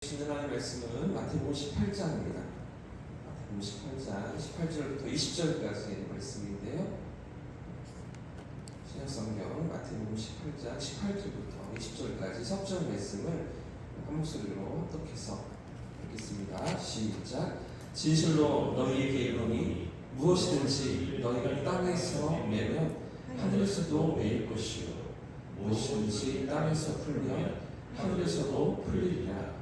하나님의 말씀은 마태복음 18장입니다. 마태복음 18장 18절부터 20절까지의 말씀인데요. 신약성경 마태복음 18장 18절부터 20절까지 석전 말씀을 한 목소리로 합독해서 읽겠습니다. 시작. 진실로 너희에게 이르노니 무엇이든지 너희가 땅에서 매면 하늘에서도 매일 것이요 무엇이든지 땅에서 풀면 하늘에서도 풀리리라.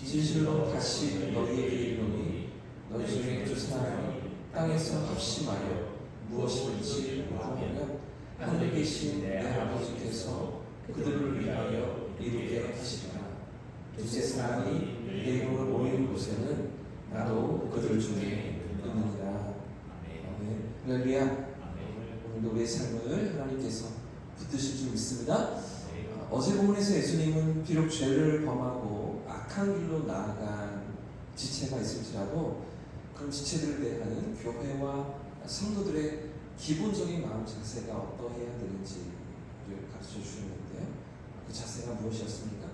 진실로 다시 너희에게 이르노니 너희 중에 두 사람이 땅에서 합심하여 무엇이든지 구하면 하늘에 계신 내 아버지께서 그들을 위하여 이루게 하시리라. 두세 사람이 내 이름으로 모이는 곳에는 나도 그들 중에 있느니라. 아멘. 할렐루야. 오늘도 우리의 삶을 하나님께서 붙드실 줄 믿습니다. 어제 본문에서 예수님은 비록 죄를 범하고 악한 길로 나아간 지체가 있을지라도 그런 지체들을 대하는 교회와 성도들의 기본적인 마음 자세가 어떠해야 되는지를 가르쳐 주셨는데요. 그 자세가 무엇이었습니까?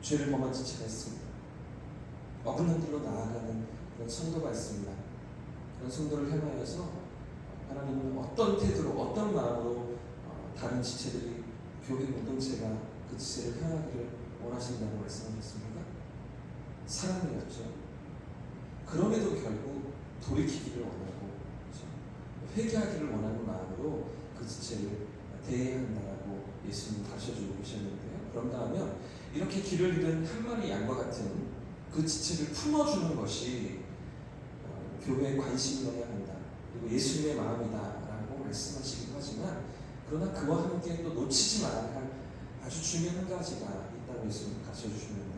죄를 범한 지체가 있습니다. 어긋난 길로 나아가는 그런 성도가 있습니다. 그런 성도를 향하여서 하나님은 어떤 태도로 어떤 마음으로 다른 지체들이 교회 공동체가 그 지체를 향하기를 원하신다고 말씀하셨습니까? 사랑이었죠. 그럼에도 결국 돌이키기를 원하고 그렇죠? 회개하기를 원하는 마음으로 그 지체를 대해야 한다고 예수님 가르쳐주고 계셨는데요. 그런가 하면 이렇게 길을 잃은 한 마리 양과 같은 그 지체를 품어주는 것이 교회의 관심이어야 한다. 그리고 예수님의 마음이다라고 말씀하시기도 하지만 그러나 그와 함께 또 놓치지 말아야 할 아주 중요한 한 가지가 있다고 예수님 가르쳐 주셨는데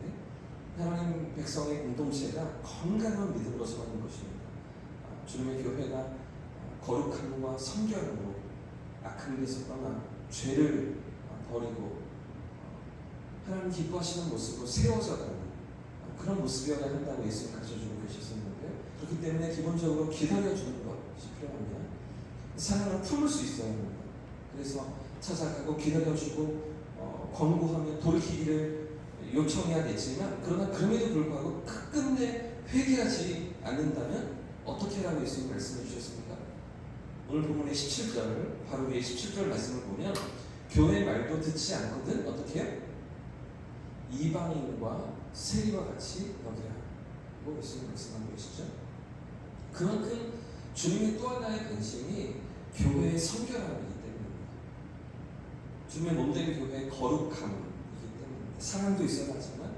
하나님 백성의 공동체가 건강한 믿음으로 서는 것입니다. 주님의 교회가 거룩함과 성결함으로 악한 길에서 떠나 죄를 버리고 하나님 기뻐하시는 모습으로 세워져가는 그런 모습이어야 한다고 예수님 가르쳐주고 계셨었는데요. 그렇기 때문에 기본적으로 기다려주는 것이 필요합니다. 사랑을 품을 수 있어야 합니다. 그래서 찾아가고 기다려주고 권고하며 돌이키기를 요청해야겠지만 그러나 그럼에도 불구하고 끝끝내 회개하지 않는다면 어떻게 하라고 예수님 말씀해 주셨습니까? 오늘 본문의 17절 바로 위에 17절 말씀을 보면 교회 말도 듣지 않거든 어떻게 해요? 이방인과 세리와 같이 여기라고 예수님 말씀하고 계시죠. 그만큼 주님의 또 하나의 관심이 교회의 성결함이기 때문입니다. 주님의 몸된 교회의 거룩함이기 때문입니다. 사랑도 있어야 하지만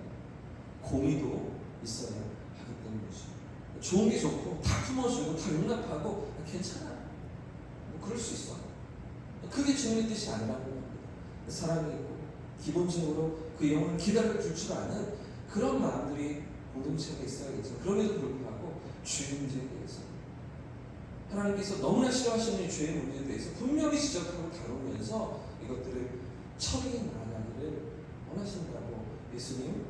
공의도 있어야 하기 때문이죠. 좋은 게 좋고 다 품어주고 다 용납하고 괜찮아 뭐 그럴 수 있어. 그게 주님의 뜻이 아니라는 겁니다. 사랑이 있고 기본적으로 그 영혼을 기다려줄 줄 아는 그런 마음들이 공동체가 있어야겠죠. 그럼에도 불구하고 죄의 문제에 대해서 하나님께서 너무나 싫어하시는 죄의 문제에 대해서 분명히 지적하고 다루면서 이것들을 처리해 나가기를 원하신다고 예수님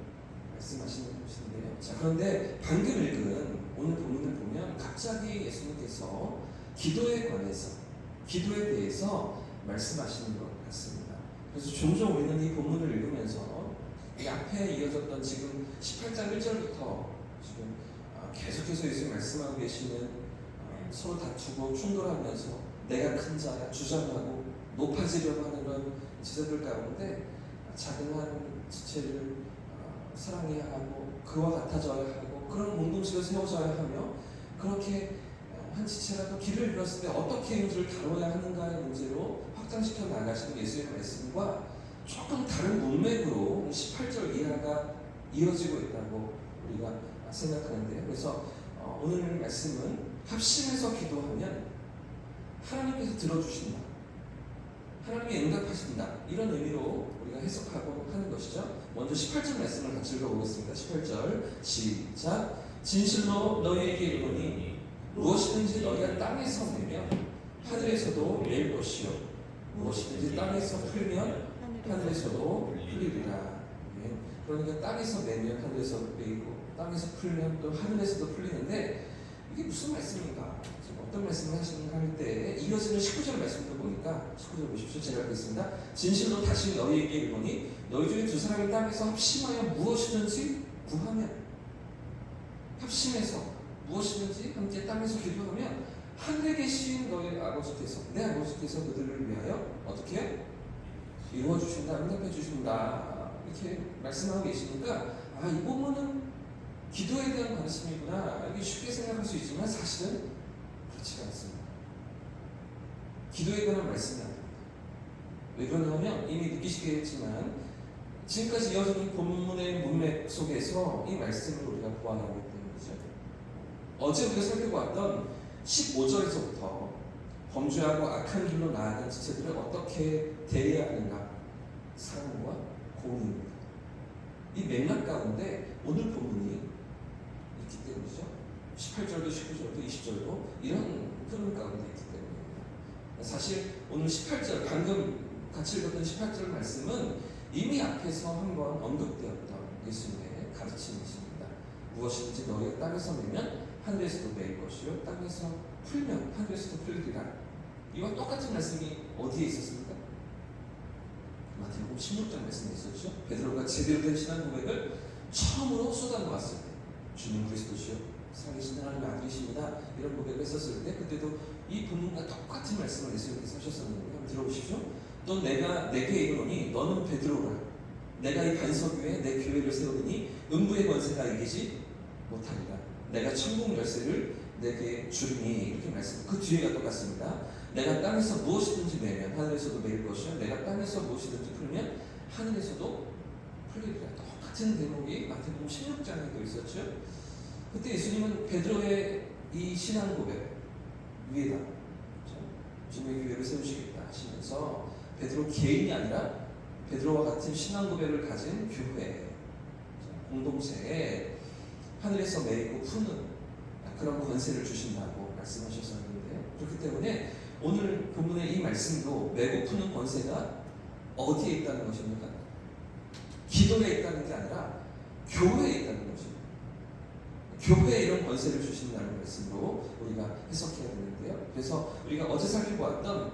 말씀하시는 것인데요. 자, 그런데 방금 읽은 오늘 본문을 보면 갑자기 예수님께서 기도에 관해서 기도에 대해서 말씀하시는 것 같습니다. 그래서 종종 우리는 이 본문을 읽으면서 이 앞에 이어졌던 지금 18장 1절부터 지금 계속해서 예수님 말씀하고 계시는 서로 다투고 충돌하면서 내가 큰 자야 주장하고 높아지려고 하는 그런 지체들 가운데 작은 한 지체를 사랑해야 하고 그와 같아져야 하고 그런 공동체가 세워져야 하며 그렇게 한 지체라도 길을 잃었을 때 어떻게 이것을 다뤄야 하는가의 문제로 확장시켜 나가시는 예수의 말씀과 조금 다른 문맥으로 18절 이하가 이어지고 있다고 우리가 생각하는데요. 그래서 오늘 말씀은 합심해서 기도하면 하나님께서 들어주신다. 하나님이 응답하신다. 이런 의미로 우리가 해석하고 하는 것이죠. 먼저 18절 말씀을 같이 읽어보겠습니다. 18절 시작. 진실로 너희에게 이르노니 무엇이든지 너희가 땅에서 내면 하늘에서도 매일 것이요 무엇이든지 땅에서 풀면 하늘에서도 풀리리라. 그러니까 땅에서 내면 하늘에서 매이고 땅에서 풀면 또 하늘에서도 풀리는데 이게 무슨 말씀인가? 지금 어떤 말씀을 하시는가 할 때 이어지는 19절 말씀도 보니까 19절 보십시오. 제가 읽겠습니다. 진실로 다시 너희에게 이르노니 너희 중에 두 사람이 땅에서 합심하여 무엇이든지 구하면, 협심해서 무엇이든지 함께 땅에서 기도하면 하늘에 계신 너희 아버지께서, 내 아버지께서 그들을 위하여 어떻게 해요? 이루어주신다, 응답해 주신다, 이렇게 말씀하고 계시니까 이 부분은 기도에 대한 관심이구나 이렇게 쉽게 생각할 수 있지만 사실은 그렇지가 않습니다. 기도에 관한 말씀이 아닙니다. 왜 그러냐면 이미 느끼시겠지만 지금까지 이어지는 본문의 문맥 속에서 이 말씀을 우리가 보아나오기 때문이죠. 어제 우리가 살펴보았던 15절에서부터 범죄하고 악한 길로 나아간 지체들을 어떻게 대해야 하는가, 사랑과 공의입니다. 이 맥락 가운데 오늘 본문이 있기 때문이죠. 18절도 19절도 20절도 이런 흐름 가운데 있기 때문입니다. 사실 오늘 18절, 방금 같이 읽었던 18절 말씀은 이미 앞에서 한번 언급되었던 예수님의 가르침이십니다. 무엇이든지 너희가 땅에서 매면 하늘에서도 매일 것이요 땅에서 풀면 하늘에서도 풀리리라. 이와 똑같은 말씀이 어디에 있었습니까? 마태복음 16장 말씀에 있었죠. 베드로가 제대로 된 신앙 고백을 처음으로 쏟아놓았을 때 주님 그리스도시요 살아계신 하나님의 아들이십니다 이런 고백을 했었을 때 그때도 이 본문과 똑같은 말씀을 예수님께서 하셨었는데 한번 들어보십시오. 또 내가 내게 이르노니 너는 베드로라 내가 이 반석 위에 내 교회를 세우니 음부의 권세가 이기지 못하리라. 내가 천국 열쇠를 내게 주리니 이렇게 말씀. 그 뒤에가 똑같습니다. 내가 땅에서 무엇이든지 매면 하늘에서도 매일 것이요 내가 땅에서 무엇이든지 풀면 하늘에서도 풀리리라. 똑같은 대목이 마태복음 16장에도 있었죠. 그때 예수님은 베드로의 이 신앙 고백 위에다 주님의 교회를 세우시겠다 하시면서 베드로 개인이 아니라 베드로와 같은 신앙 고백을 가진 교회, 공동체에 하늘에서 매이고 푸는 그런 권세를 주신다고 말씀하셨었는데요. 그렇기 때문에 오늘 본문의 이 말씀도 매고 푸는 권세가 어디에 있다는 것입니까? 기도에 있다는 게 아니라 교회에 있다는 것입니다. 교회에 이런 권세를 주신다는 말씀으로 우리가 해석해야 되는데요. 그래서 우리가 어제 살펴보았던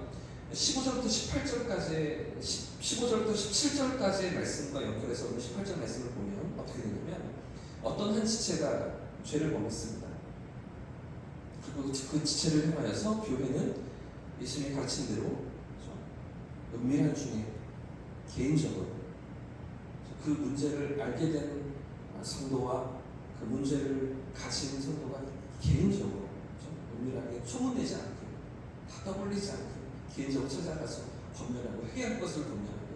15절부터 18절까지 15절부터 17절까지의 말씀과 연결해서 오늘 18절 말씀을 보면 어떻게 되냐면 어떤 한 지체가 죄를 범했습니다. 그리고 그 지체를 행하여서 교회는 예수님이 가르친 대로 은밀한 중에 개인적으로 그 문제를 알게 된 성도와 그 문제를 가진 성도가 개인적으로 은밀하게 소문내지 않고 다 떠벌리지 않고 개인적으로 찾아가서 권면하고 회개할 것을 권면하고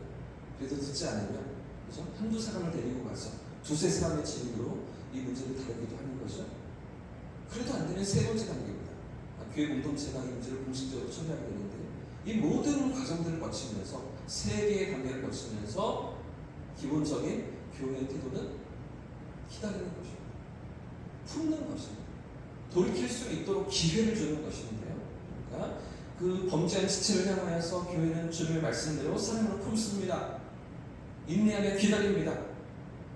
그래도 듣지 않으면 그죠? 한두 사람을 데리고 가서 두세 사람의 증인으로 이 문제를 다루기도 하는 거죠. 그래도 안 되면 세 번째 단계입니다. 교회 공동체가 이 문제를 공식적으로 처리하게 되는데 이 모든 과정들을 거치면서 세 개의 단계를 거치면서 기본적인 교회의 태도는 기다리는 것입니다. 품는 것입니다. 돌이킬 수 있도록 기회를 주는 것인데요. 그러니까 그 범죄한 지체를 향하여서 교회는 주님의 말씀대로 사랑으로 품습니다. 인내하며 기다립니다.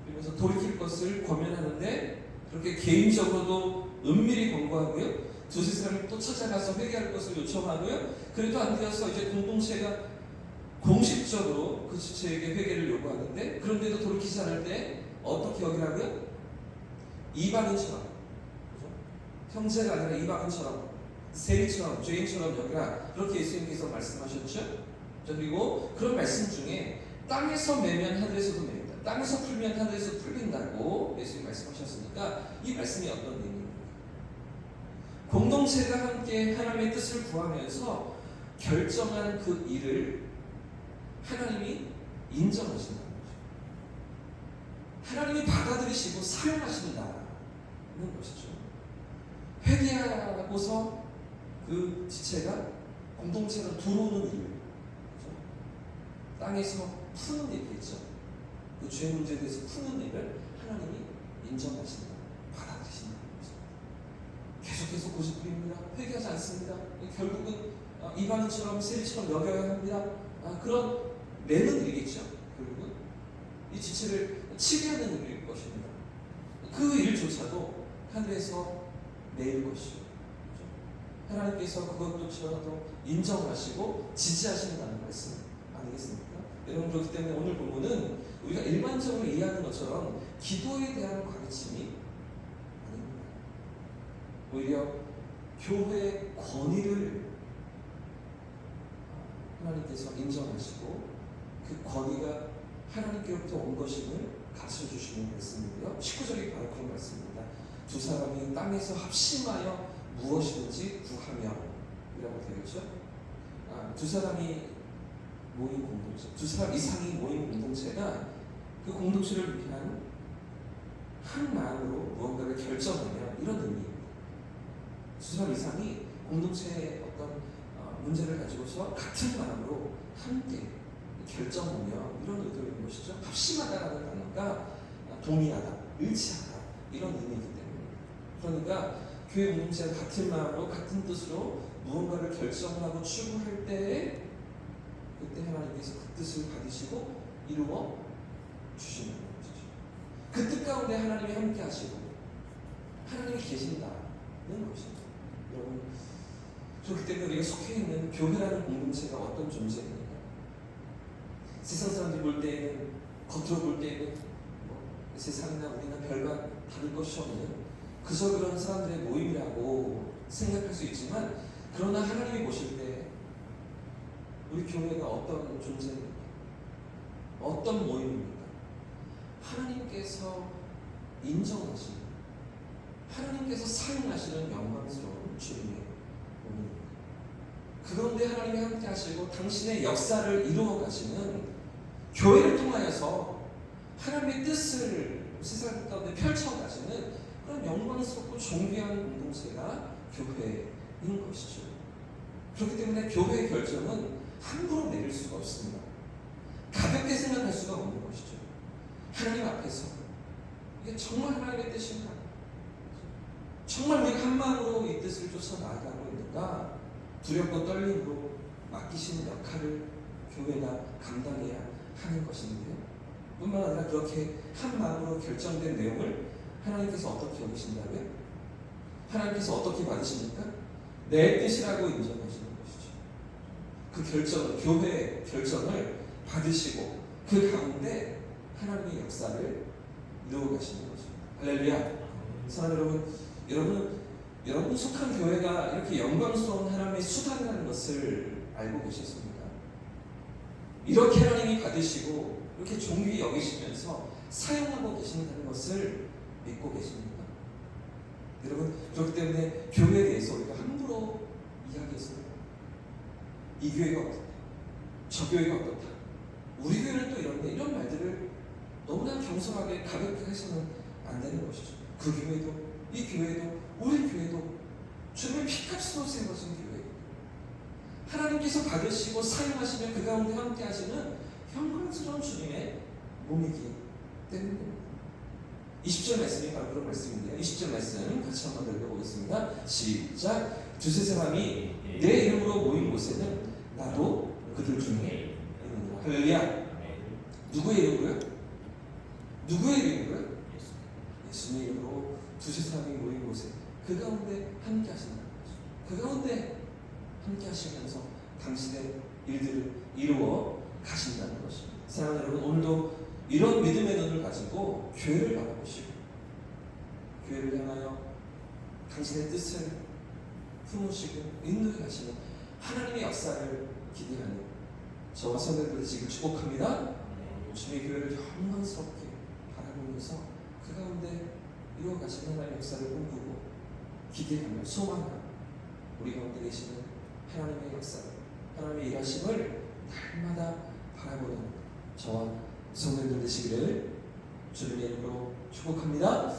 그러면서 돌이킬 것을 권면하는데 그렇게 개인적으로도 은밀히 권고하고요. 두세 사람이 또 찾아가서 회개할 것을 요청하고요. 그래도 안 되어서 이제 공동체가 공식적으로 그 지체에게 회개를 요구하는데 그런데도 돌이키지 않을 때 어떻게 여기라고요? 이방인처럼 그렇죠? 형제가 아니라 이방인처럼 세리처럼 죄인처럼 여기라 그렇게 예수님께서 말씀하셨죠. 그리고 그런 말씀 중에 땅에서 매면 하늘에서도 맵니다. 땅에서 풀면 하늘에서 풀린다고 예수님 말씀하셨으니까 이 말씀이 어떤 의미입니까? 공동체가 함께 하나님의 뜻을 구하면서 결정한 그 일을 하나님이 인정하신다는 거죠. 하나님이 받아들이시고 사용하신다는 것이죠. 회개하고서 그 지체가 공동체로 들어오는 일, 그렇죠? 땅에서 푸는 일이겠죠. 그 죄 문제에 대해서 푸는 일을 하나님이 인정하신다, 받아들이신다는 것입니다. 계속해서 고집부립니다. 회개하지 않습니다. 결국은 이방인처럼 세리처럼 여겨야 합니다. 그런 매는 일이겠죠. 결국은 이 지체를 치리하는 일일 것입니다. 그 일조차도 하늘에서 매일 것이요. 하나님께서 그것조차도 인정하시고 지지하신다는 말씀 아니겠습니까? 여러분, 그렇기 때문에 오늘 본문은 우리가 일반적으로 이해하는 것처럼 기도에 대한 가르침이 아닙니다. 오히려 교회의 권위를 하나님께서 인정하시고 그 권위가 하나님께로부터 온 것임을 가르쳐주시는 말씀이고요. 19절이 바로 그런 말씀입니다. 두 사람이 땅에서 합심하여 무엇이든지 구하며 이라고 되어 있죠. 두 사람이 모인 공동체, 두 사람 이상이 모인 공동체가 그 공동체를 위한 한 마음으로 무언가를 결정하면 이런 의미입니다. 두 사람 이상이 공동체의 어떤 문제를 가지고서 같은 마음으로 함께 결정하며 이런 의도인 것이죠. 합심하다라는 단어가 동의하다, 일치하다 이런 의미이기 때문에, 그러니까 교회 공동체가 같은 마음으로 같은 뜻으로 무언가를 결정하고 추구할 때에 그때 하나님께서 그 뜻을 받으시고 이루어 주시는 것이죠. 그 뜻 가운데 하나님이 함께 하시고 하나님이 계신다는 것입니다. 여러분, 그렇기 때문에 우리가 속해 있는 교회라는 공동체가 어떤 존재입니까? 세상 사람들이 볼 때에는, 겉으로 볼 때에는 세상이나 우리나 별과 다를 것이 없는 그저 그런 사람들의 모임이라고 생각할 수 있지만, 그러나 하나님이 보실 때 우리 교회가 어떤 존재입니까? 어떤 모임입니까? 하나님께서 인정하시는, 하나님께서 사용하시는 영광스러운 주님의 모임입니다. 그런데 하나님이 함께 하시고 당신의 역사를 이루어 가시는 교회를 통하여서 하나님의 뜻을 세상 가운데 펼쳐 가시는 그런 영광스럽고 존귀한 공동체가 교회인 것이죠. 그렇기 때문에 교회의 결정은 함부로 내릴 수가 없습니다. 가볍게 생각할 수가 없는 것이죠. 하나님 앞에서 이게 정말 하나님의 뜻인가? 정말 우리가 한 마음으로 이 뜻을 쫓아 나아가고 있는가? 두렵고 떨림으로 맡기시는 역할을 교회가 감당해야 하는 것인데요. 뿐만 아니라 그렇게 한 마음으로 결정된 내용을 하나님께서 어떻게 여기신다고요? 하나님께서 어떻게 받으십니까? 내 뜻이라고 인정하시는 것이죠. 그 결정을, 교회의 결정을 받으시고 그 가운데 하나님의 역사를 이루어 가시는 거죠. 할렐루야. 사랑하는 여러분, 여러분 속한 교회가 이렇게 영광스러운 하나님의 수단이라는 것을 알고 계셨습니까? 이렇게 하나님이 받으시고 이렇게 존귀히 여기시면서 사용하고 계신다는 것을 믿고 계십니까? 여러분, 그렇기 때문에 교회에 대해서 우리가 함부로 이야기해서는 이 교회가 어떻다, 저 교회가 어떻다, 우리 교회는 또 이런데, 이런 말들을 너무나 겸손하게 가볍게 해서는 안 되는 것이죠. 그 교회도, 이 교회도, 우리 교회도 주님의 피값으로 세워진 교회, 하나님께서 받으시고 사용하시면 그 가운데 함께 하시는 영광스러운 주님의 몸이기 때문입니다. 20절 말씀이 바로 그런 말씀인데요. 20절 말씀 같이 한번 읽어보겠습니다. 시작. 두세 사람이 내 이름으로 모인 곳에는 나도 그들 중에 있느니라. 할렐루야. 누구의 이름으로요? 누구의 이름으로요? 예수님의 이름으로 두세 사람이 모인 곳에 그 가운데 함께 하신다는 거죠. 그 가운데 함께 하시면서 당신의 일들을 이루어 가신다는 것입니다. 사랑하는 여러분, 오늘도 이런 믿음의 눈을 가지고 교회를 바라보시고 교회를 향하여 당신의 뜻을 품으시고 인도해 가시는 하나님의 역사를 기대하는 저와 선배들을 지금 축복합니다. 주님의 교회를 영광스럽게 바라보면서 그 가운데 이루어 가시는 하나님의 역사를 꿈꾸고 기대하며 소망하며 우리 가운데 계시는 하나님의 역사, 하나님의 일하심을 날마다 바라보는 저와 성도들 되시기를 주님의 이름으로 축복합니다.